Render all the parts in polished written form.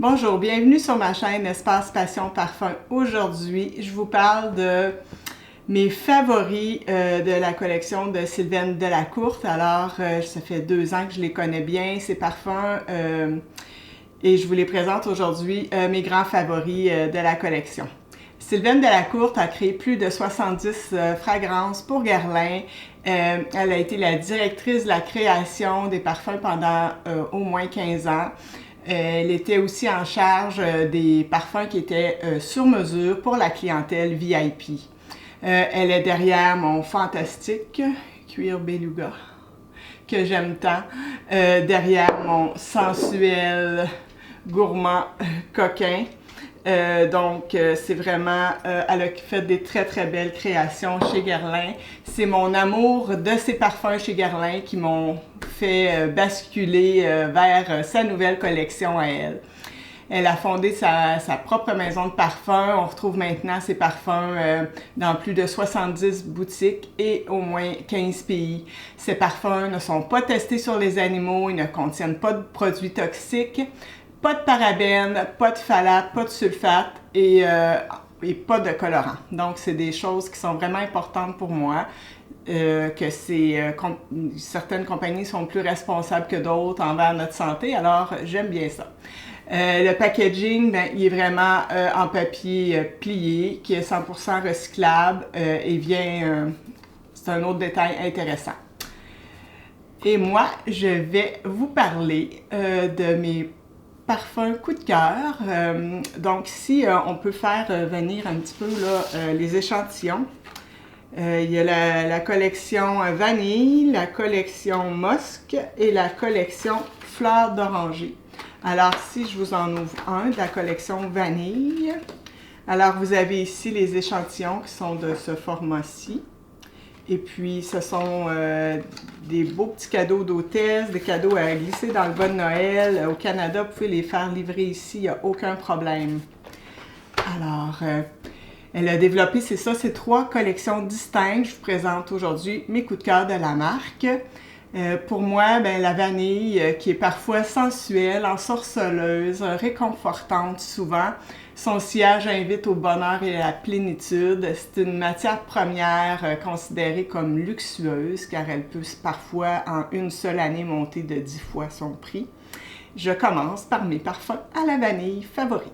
Bonjour, bienvenue sur ma chaîne Espace Passion Parfum. Aujourd'hui, je vous parle de mes favoris de la collection de Sylvaine Delacourte. Alors, ça fait 2 ans que je les connais bien, ces parfums, et je vous les présente aujourd'hui, mes grands favoris de la collection. Sylvaine Delacourte a créé plus de 70 fragrances pour Guerlain. Elle a été la directrice de la création des parfums pendant au moins 15 ans. Elle était aussi en charge des parfums qui étaient sur mesure pour la clientèle VIP. Elle est derrière mon fantastique cuir beluga que j'aime tant, derrière mon sensuel gourmand coquin. C'est vraiment, elle a fait des très très belles créations chez Guerlain. C'est mon amour de ces parfums chez Guerlain qui m'ont fait basculer vers sa nouvelle collection à elle. Elle a fondé sa propre maison de parfums. On retrouve maintenant ses parfums dans plus de 70 boutiques et au moins 15 pays. Ces parfums ne sont pas testés sur les animaux, ils ne contiennent pas de produits toxiques. Pas de parabènes, pas de phtalates, pas de sulfate et pas de colorants. Donc, c'est des choses qui sont vraiment importantes pour moi. Certaines compagnies sont plus responsables que d'autres envers notre santé, alors j'aime bien ça. Le packaging, il est vraiment en papier plié, qui est 100% recyclable et c'est un autre détail intéressant. Et moi, je vais vous parler de mes parfum coup de cœur. Donc ici, on peut faire venir un petit peu là, les échantillons. Il y a la collection vanille, la collection musc et la collection fleurs d'oranger. Alors si je vous en ouvre un de la collection vanille. Alors vous avez ici les échantillons qui sont de ce format-ci. Et puis, ce sont des beaux petits cadeaux d'hôtesse, des cadeaux à glisser dans le bas de Noël. Au Canada, vous pouvez les faire livrer ici, il n'y a aucun problème. Alors, elle a développé, c'est ça, ces 3 collections distinctes. Je vous présente aujourd'hui mes coups de cœur de la marque. Pour moi, la vanille, qui est parfois sensuelle, ensorceleuse, réconfortante souvent. Son sillage invite au bonheur et à la plénitude. C'est une matière première considérée comme luxueuse, car elle peut parfois, en une seule année, monter de 10 fois son prix. Je commence par mes parfums à la vanille favoris.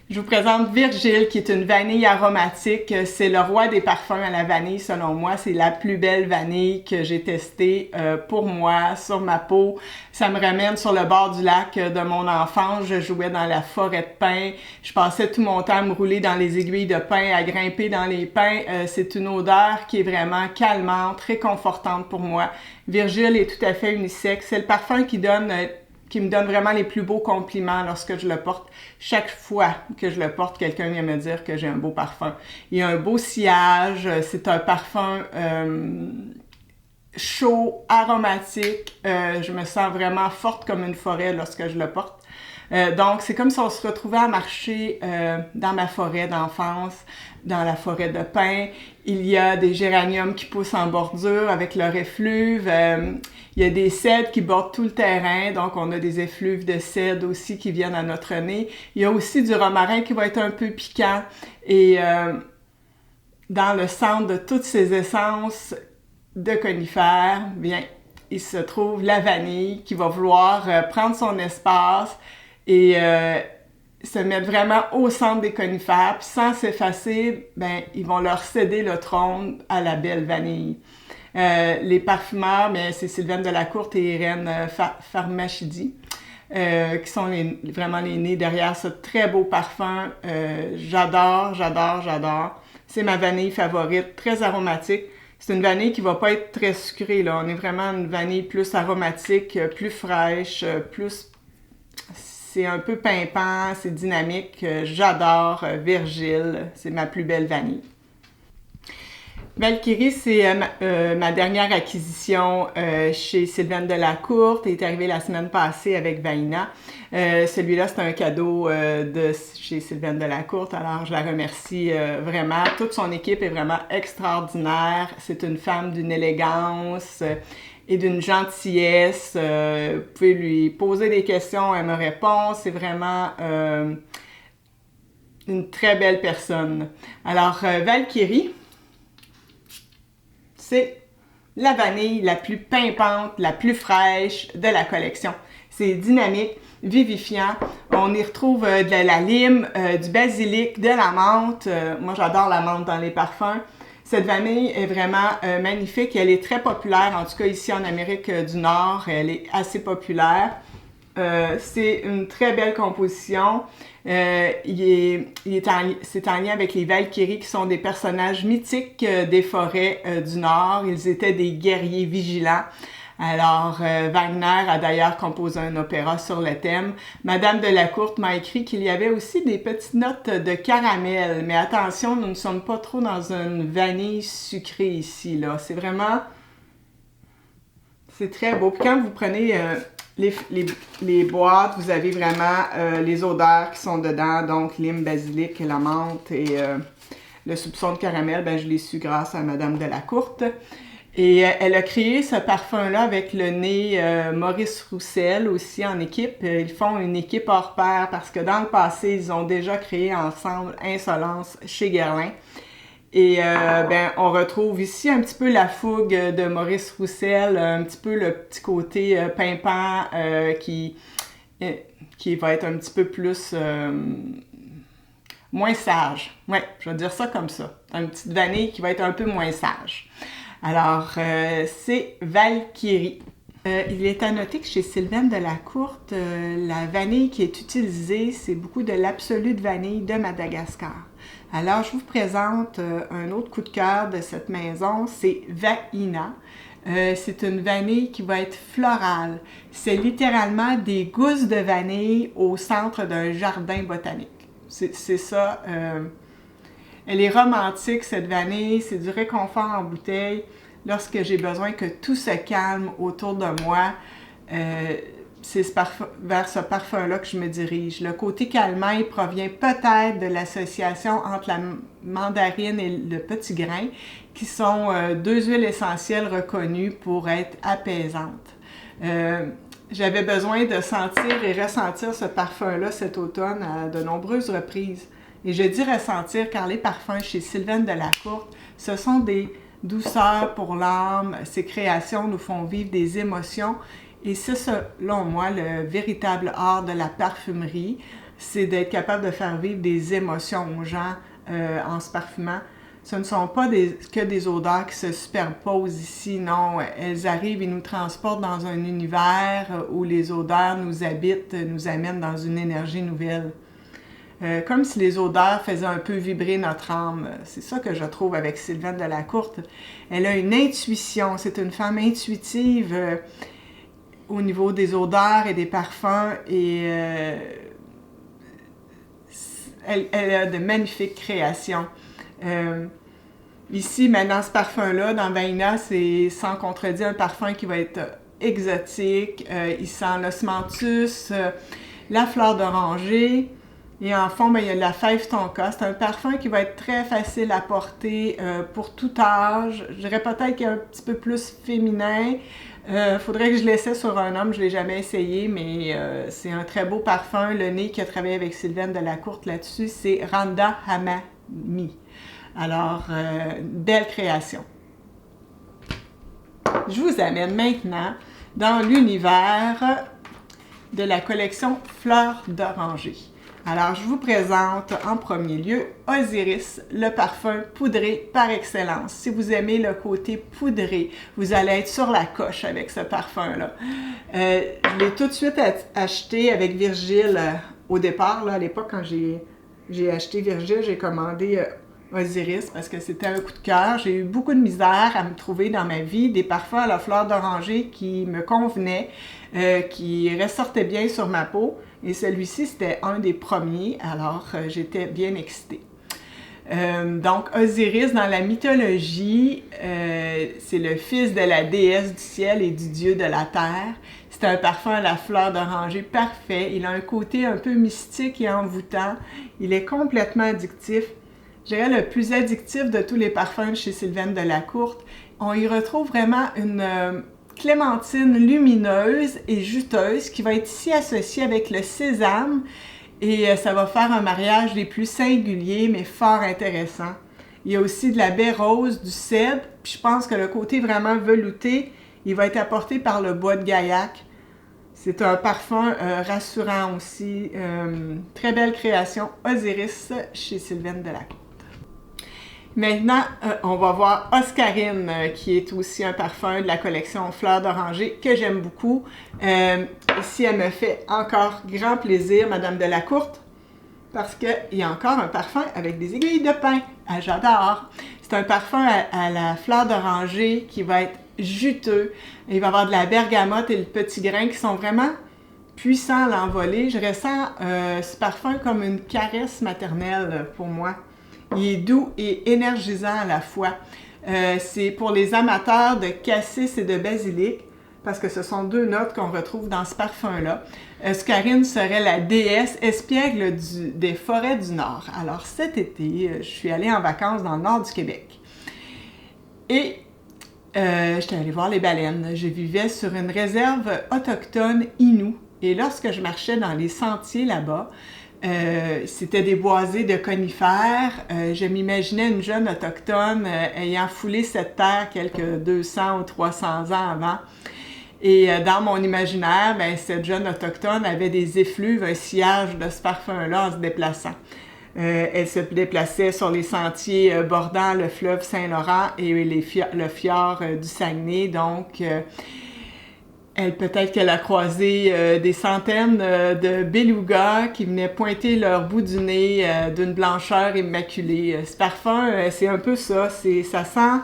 Je vous présente Virgile, qui est une vanille aromatique. C'est le roi des parfums à la vanille, selon moi. C'est la plus belle vanille que j'ai testée pour moi, sur ma peau. Ça me ramène sur le bord du lac de mon enfance. Je jouais dans la forêt de pins. Je passais tout mon temps à me rouler dans les aiguilles de pin, à grimper dans les pins. C'est une odeur qui est vraiment calmante, réconfortante pour moi. Virgile est tout à fait unisexe. C'est le parfum qui me donne vraiment les plus beaux compliments lorsque je le porte. Chaque fois que je le porte, quelqu'un vient me dire que j'ai un beau parfum. Il y a un beau sillage, c'est un parfum chaud, aromatique. Je me sens vraiment forte comme une forêt lorsque je le porte. Donc, c'est comme si on se retrouvait à marcher dans ma forêt d'enfance, dans la forêt de pins. Il y a des géraniums qui poussent en bordure avec leur effluve. Il y a des cèdres qui bordent tout le terrain, donc on a des effluves de cèdre aussi qui viennent à notre nez. Il y a aussi du romarin qui va être un peu piquant. Et dans le centre de toutes ces essences de conifères, bien, il se trouve la vanille qui va vouloir prendre son espace et se mettre vraiment au centre des conifères, puis sans s'effacer, ils vont leur céder le trône à la belle vanille. Les parfumeurs, c'est Sylvaine Delacourte et Irène Farmachidi, qui sont vraiment les nés derrière ce très beau parfum. J'adore. C'est ma vanille favorite, très aromatique. C'est une vanille qui va pas être très sucrée, là. On est vraiment une vanille plus aromatique, plus fraîche, c'est un peu pimpant, c'est dynamique. J'adore Virgile, c'est ma plus belle vanille. Valkyrie, c'est ma dernière acquisition chez Sylvaine Delacourte. Elle est arrivée la semaine passée avec Vaina. Celui-là, c'est un cadeau de chez Sylvaine Delacourte. Alors, je la remercie vraiment. Toute son équipe est vraiment extraordinaire. C'est une femme d'une élégance et d'une gentillesse. Vous pouvez lui poser des questions, elle me répond. C'est vraiment une très belle personne. Alors, Valkyrie, c'est la vanille la plus pimpante, la plus fraîche de la collection. C'est dynamique, vivifiant. On y retrouve de la lime, du basilic, de la menthe. Moi, j'adore la menthe dans les parfums. Cette vanille est vraiment magnifique. Elle est très populaire, en tout cas ici en Amérique du Nord. Elle est assez populaire. C'est une très belle composition. C'est en lien avec les Valkyries qui sont des personnages mythiques des forêts du Nord. Ils étaient des guerriers vigilants. Alors, Wagner a d'ailleurs composé un opéra sur le thème. Madame Delacourte m'a écrit qu'il y avait aussi des petites notes de caramel. Mais attention, nous ne sommes pas trop dans une vanille sucrée ici, là. C'est vraiment... C'est très beau. Puis quand vous prenez... les boîtes, vous avez vraiment les odeurs qui sont dedans, donc lime, basilic, la menthe et le soupçon de caramel, ben, je l'ai su grâce à Madame Delacourte. Et elle a créé ce parfum-là avec le nez Maurice Roussel aussi en équipe. Ils font une équipe hors pair parce que dans le passé, ils ont déjà créé ensemble Insolence chez Guerlain. Et ben, on retrouve ici un petit peu la fougue de Maurice Roussel, un petit peu le petit côté pimpant qui va être un petit peu plus moins sage. Ouais, je vais dire ça comme ça. Une petite vanille qui va être un peu moins sage. Alors, c'est Valkyrie. Il est à noter que chez Sylvaine Delacourte, la vanille qui est utilisée, c'est beaucoup de l'absolu de vanille de Madagascar. Alors, je vous présente un autre coup de cœur de cette maison, c'est Vaina. C'est une vanille qui va être florale. C'est littéralement des gousses de vanille au centre d'un jardin botanique. C'est ça. Elle est romantique, cette vanille. C'est du réconfort en bouteille. Lorsque j'ai besoin que tout se calme autour de moi, c'est vers ce parfum-là que je me dirige. Le côté calmant, il provient peut-être de l'association entre la mandarine et le petit grain, qui sont deux huiles essentielles reconnues pour être apaisantes. J'avais besoin de sentir et ressentir ce parfum-là cet automne à de nombreuses reprises. Et je dis ressentir car les parfums chez Sylvaine Delacourte, ce sont des douceurs pour l'âme. Ces créations nous font vivre des émotions. Et c'est selon moi le véritable art de la parfumerie, c'est d'être capable de faire vivre des émotions aux gens en se parfumant. Ce ne sont pas que des odeurs qui se superposent ici, non. Elles arrivent et nous transportent dans un univers où les odeurs nous habitent, nous amènent dans une énergie nouvelle. Comme si les odeurs faisaient un peu vibrer notre âme. C'est ça que je trouve avec Sylvaine Delacourte. Elle a une intuition, c'est une femme intuitive au niveau des odeurs et des parfums. Et elle a de magnifiques créations. Ici, maintenant, ce parfum-là, dans Vaina, c'est sans contredire un parfum qui va être exotique. Il sent l'osmanthus, la fleur d'oranger. Et en fond, ben, il y a de la fève tonka. C'est un parfum qui va être très facile à porter pour tout âge. Je dirais peut-être qu'il est un petit peu plus féminin. Faudrait que je l'essaie sur un homme. Je ne l'ai jamais essayé, mais c'est un très beau parfum. Le nez qui a travaillé avec Sylvaine Delacourte là-dessus, c'est Randa Hamami. Alors, belle création. Je vous amène maintenant dans l'univers de la collection Fleurs d'oranger. Alors, je vous présente en premier lieu Osiris, le parfum poudré par excellence. Si vous aimez le côté poudré, vous allez être sur la coche avec ce parfum-là. Je l'ai tout de suite acheté avec Virgile au départ. Là, à l'époque, quand j'ai acheté Virgile, j'ai commandé Osiris parce que c'était un coup de cœur. J'ai eu beaucoup de misère à me trouver dans ma vie des parfums à la fleur d'oranger qui me convenaient, qui ressortaient bien sur ma peau. Et celui-ci, c'était un des premiers, alors j'étais bien excitée. Donc, Osiris, dans la mythologie, c'est le fils de la déesse du ciel et du dieu de la terre. C'est un parfum à la fleur d'oranger parfait. Il a un côté un peu mystique et envoûtant. Il est complètement addictif. Je dirais le plus addictif de tous les parfums de chez Sylvaine Delacourte. On y retrouve vraiment une clémentine lumineuse et juteuse qui va être ici associée avec le sésame. Et ça va faire un mariage des plus singuliers, mais fort intéressant. Il y a aussi de la baie rose, du cèdre, puis je pense que le côté vraiment velouté, il va être apporté par le bois de gaillac. C'est un parfum rassurant aussi. Très belle création, Osiris, chez Sylvaine Delacourte. Maintenant, on va voir Oscarine, qui est aussi un parfum de la collection Fleurs d'Oranger que j'aime beaucoup. Ici, elle me fait encore grand plaisir, Madame Delacourte, parce qu'il y a encore un parfum avec des aiguilles de pin. Ah, j'adore! C'est un parfum à la fleur d'oranger qui va être juteux. Il va y avoir de la bergamote et le petit grain qui sont vraiment puissants à l'envolée. Je ressens ce parfum comme une caresse maternelle pour moi. Il est doux et énergisant à la fois. C'est pour les amateurs de cassis et de basilic, parce que ce sont deux notes qu'on retrouve dans ce parfum-là. Oscarine serait la déesse espiègle des forêts du Nord. Alors cet été, je suis allée en vacances dans le nord du Québec. Et j'étais allée voir les baleines. Je vivais sur une réserve autochtone Innu. Et lorsque je marchais dans les sentiers là-bas, c'était des boisés de conifères. Je m'imaginais une jeune autochtone ayant foulé cette terre quelques 200 ou 300 ans avant. Et dans mon imaginaire, ben, cette jeune autochtone avait des effluves, un sillage de ce parfum-là en se déplaçant. Elle se déplaçait sur les sentiers bordant le fleuve Saint-Laurent et le fjord du Saguenay. Donc, peut-être qu'elle a croisé des centaines de belugas qui venaient pointer leur bout du nez d'une blancheur immaculée. Ce parfum, c'est un peu ça. Ça sent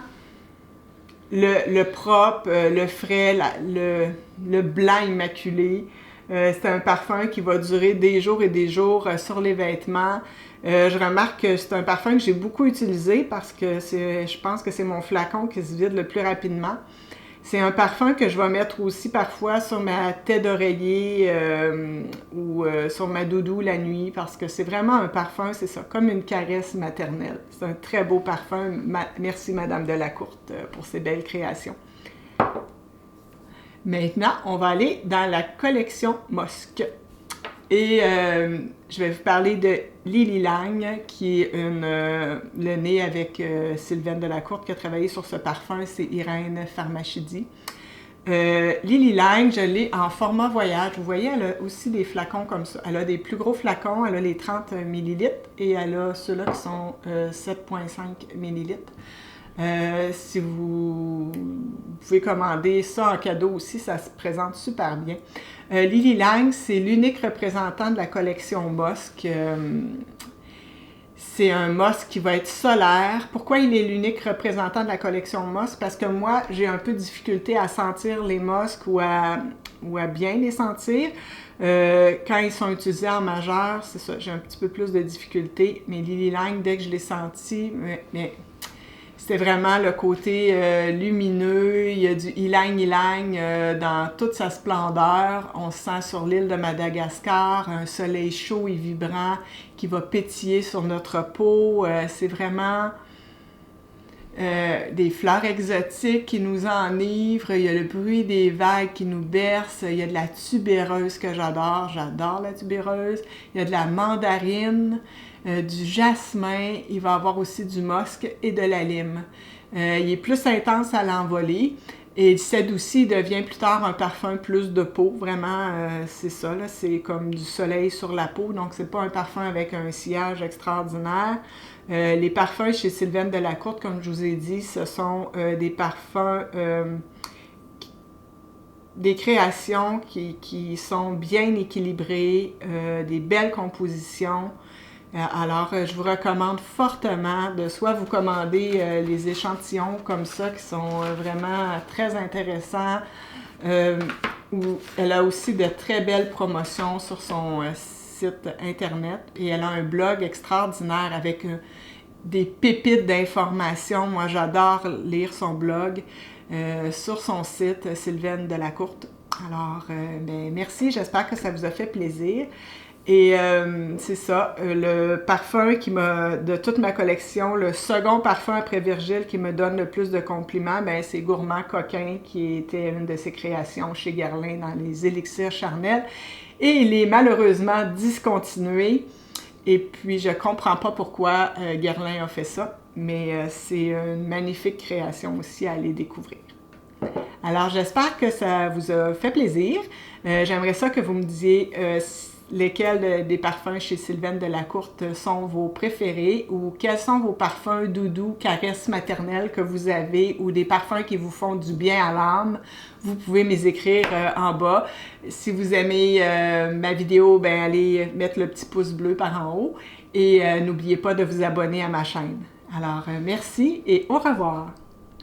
le propre, le frais, le blanc immaculé. C'est un parfum qui va durer des jours et des jours sur les vêtements. Je remarque que c'est un parfum que j'ai beaucoup utilisé parce que je pense que c'est mon flacon qui se vide le plus rapidement. C'est un parfum que je vais mettre aussi parfois sur ma tête d'oreiller ou sur ma doudou la nuit parce que c'est vraiment un parfum, c'est ça, comme une caresse maternelle. C'est un très beau parfum. Merci Madame Delacourte pour ces belles créations. Maintenant, on va aller dans la collection Mosque. Et je vais vous parler de Lily Lang, qui est le nez avec Sylvaine Delacourte qui a travaillé sur ce parfum, c'est Irène Pharmachidi. Lily Lang, je l'ai en format voyage. Vous voyez, elle a aussi des flacons comme ça. Elle a des plus gros flacons, elle a les 30 ml et elle a ceux-là qui sont 7,5 ml. Si vous pouvez commander ça en cadeau aussi, ça se présente super bien. Lily Lang, c'est l'unique représentant de la collection Mosque. C'est un Mosque qui va être solaire. Pourquoi il est l'unique représentant de la collection Mosque? Parce que moi, j'ai un peu de difficulté à sentir les Mosques ou à bien les sentir. Quand ils sont utilisés en majeur, c'est ça, j'ai un petit peu plus de difficulté. Mais Lily Lang, dès que je l'ai senti, c'était vraiment le côté lumineux, il y a du ylang-ylang dans toute sa splendeur. On se sent sur l'île de Madagascar, un soleil chaud et vibrant qui va pétiller sur notre peau. C'est vraiment des fleurs exotiques qui nous enivrent, il y a le bruit des vagues qui nous bercent, il y a de la tubéreuse que j'adore la tubéreuse, il y a de la mandarine, du jasmin, il va y avoir aussi du musc et de la lime. Il est plus intense à l'envolée et il s'adoucit, il devient plus tard un parfum plus de peau. Vraiment, c'est ça, là, c'est comme du soleil sur la peau, donc c'est pas un parfum avec un sillage extraordinaire. Les parfums chez Sylvaine Delacourte, comme je vous ai dit, ce sont des parfums, des créations qui sont bien équilibrées, des belles compositions. Alors, je vous recommande fortement de soit vous commander les échantillons comme ça, qui sont vraiment très intéressants, ou elle a aussi de très belles promotions sur son site internet, et elle a un blog extraordinaire avec des pépites d'informations. Moi, j'adore lire son blog sur son site, Sylvaine Delacourte. Alors, ben, merci, j'espère que ça vous a fait plaisir. Et c'est ça, le parfum de toute ma collection, le second parfum après Virgile qui me donne le plus de compliments, ben, c'est Gourmand Coquin qui était une de ses créations chez Guerlain dans les élixirs charnels. Et il est malheureusement discontinué. Et puis, je comprends pas pourquoi Guerlain a fait ça, mais c'est une magnifique création aussi à aller découvrir. Alors, j'espère que ça vous a fait plaisir. J'aimerais ça que vous me disiez lesquels des parfums chez Sylvaine Delacourte sont vos préférés ou quels sont vos parfums doudous, caresses maternelles que vous avez ou des parfums qui vous font du bien à l'âme. Vous pouvez me les écrire en bas. Si vous aimez ma vidéo, ben allez mettre le petit pouce bleu par en haut et n'oubliez pas de vous abonner à ma chaîne. Alors, merci et au revoir!